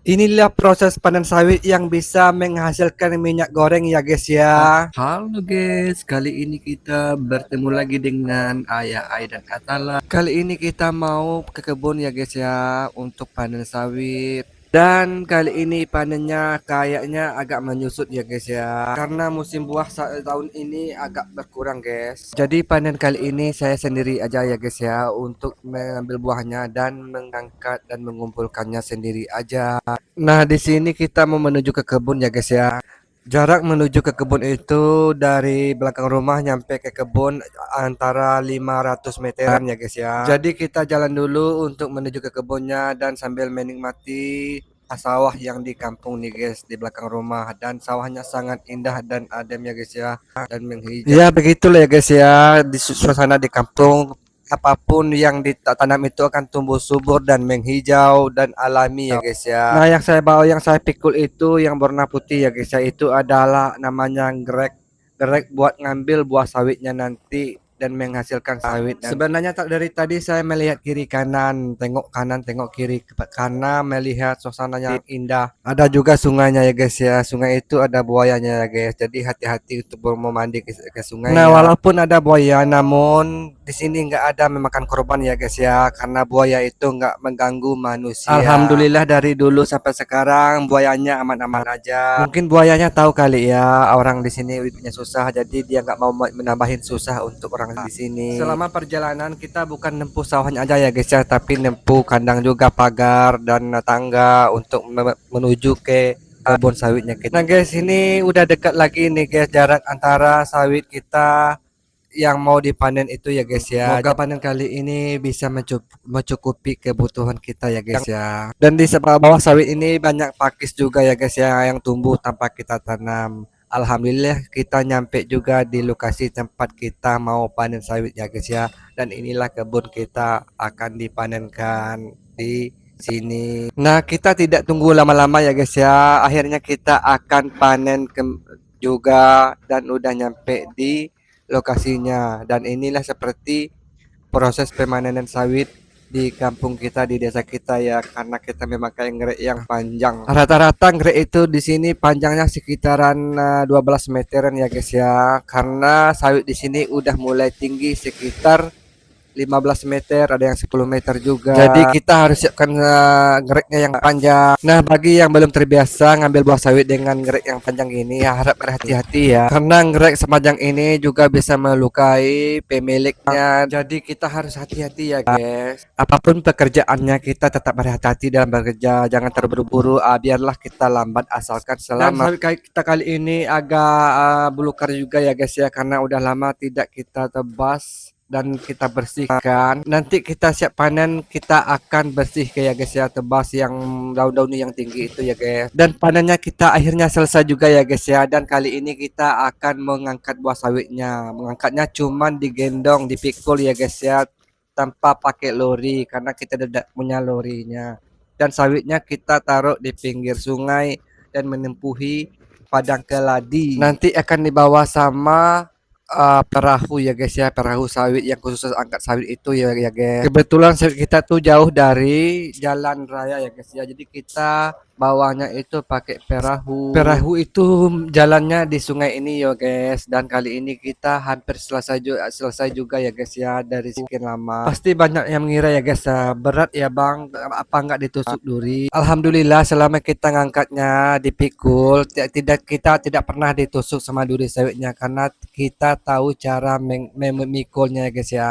Inilah proses panen sawit yang bisa menghasilkan minyak goreng ya guys ya. Halo guys, kali ini kita bertemu lagi dengan Ayah Ai dan Atala. Kali ini kita mau ke kebun ya guys ya untuk panen sawit. Dan kali ini panennya kayaknya agak menyusut ya guys ya. Karena musim buah tahun ini agak berkurang guys. Jadi panen kali ini saya sendiri aja ya guys ya untuk mengambil buahnya dan mengangkat dan mengumpulkannya sendiri aja. Nah, di sini kita mau menuju ke kebun ya guys ya. Jarak menuju ke kebun itu dari belakang rumah nyampe ke kebun antara 500 meteran ya guys ya. Jadi kita jalan dulu untuk menuju ke kebunnya dan sambil menikmati sawah yang di kampung nih guys di belakang rumah, dan sawahnya sangat indah dan adem ya guys ya, dan menghijau. Ya begitulah ya guys ya di suasana di kampung, apapun yang ditanam itu akan tumbuh subur dan menghijau dan alami ya guys ya. Nah, yang saya bawa, yang saya pikul itu yang warna putih ya guys ya, itu adalah namanya grek. Grek buat ngambil buah sawitnya nanti dan menghasilkan sawit. Dan sebenarnya dari tadi saya melihat kiri kanan, tengok kiri, karena melihat suasananya yang indah. Ada juga sungainya ya guys ya. Sungai itu ada buayanya ya guys. Jadi hati-hati untuk mau mandi ke sungai. Nah, walaupun ada buaya, namun di sini nggak ada memakan korban ya guys ya, karena buaya itu nggak mengganggu manusia. Alhamdulillah dari dulu sampai sekarang buayanya aman-aman aja. Mungkin buayanya tahu kali ya orang di sini hidupnya susah, jadi dia nggak mau menambahin susah untuk orang di sini. Selama perjalanan kita bukan nempuh sawahnya aja ya guys ya, tapi nempuh kandang juga, pagar dan tangga untuk menuju ke kebun sawitnya kita. Nah guys, ini udah dekat lagi nih guys jarak antara sawit kita yang mau dipanen itu ya guys ya. Semoga panen kali ini bisa mencukupi kebutuhan kita ya guys ya. Dan di sebelah bawah sawit ini banyak pakis juga ya guys ya yang tumbuh tanpa kita tanam. Alhamdulillah kita nyampe juga di lokasi tempat kita mau panen sawit ya guys ya. Dan inilah kebun kita akan dipanenkan di sini. Nah, kita tidak tunggu lama-lama ya guys ya. Akhirnya kita akan panen juga dan udah nyampe di lokasinya. Dan inilah seperti proses pemanenan sawit di kampung kita, di desa kita ya, karena kita memakai nggrek yang panjang. Rata-rata nggrek itu di sini panjangnya sekitaran 12 meteran ya guys ya, karena sawit di sini udah mulai tinggi sekitar 15 meter, ada yang 10 meter juga. Jadi kita harus siapkan gereknya yang panjang. Nah, bagi yang belum terbiasa ngambil buah sawit dengan gerek yang panjang ini, ya harap berhati-hati ya. Karena gerek sepanjang ini juga bisa melukai pemiliknya. Jadi kita harus hati-hati ya guys. Apapun pekerjaannya kita tetap berhati-hati dalam bekerja. Jangan terburu-buru, biarlah kita lambat asalkan selamat. Dan sawit kita kali ini agak belukar juga ya guys ya, karena udah lama tidak kita tebas dan kita bersihkan. Nanti kita siap panen, kita akan bersih kayak guys ya, tebas yang daun-daun yang tinggi itu ya guys. Dan panennya kita akhirnya selesai juga ya guys ya. Dan kali ini kita akan mengangkat buah sawitnya. Mengangkatnya cuman digendong, dipikul ya guys ya, tanpa pakai lori karena kita tidak punya lorinya. Dan sawitnya kita taruh di pinggir sungai dan menempuhi padang keladi. Nanti akan dibawa sama perahu ya guys ya, perahu sawit yang khusus angkat sawit itu ya guys. Kebetulan sawit kita tuh jauh dari jalan raya ya guys ya, jadi kita bawahnya itu pakai perahu. Perahu itu jalannya di sungai ini ya guys, dan kali ini kita hampir selesai juga ya guys ya dari sekian lama. Pasti banyak yang mengira ya guys ya, berat ya bang, apa nggak ditusuk duri. Alhamdulillah selama kita ngangkatnya dipikul, kita tidak pernah ditusuk sama duri sawitnya, karena kita tahu cara memikulnya ya guys ya.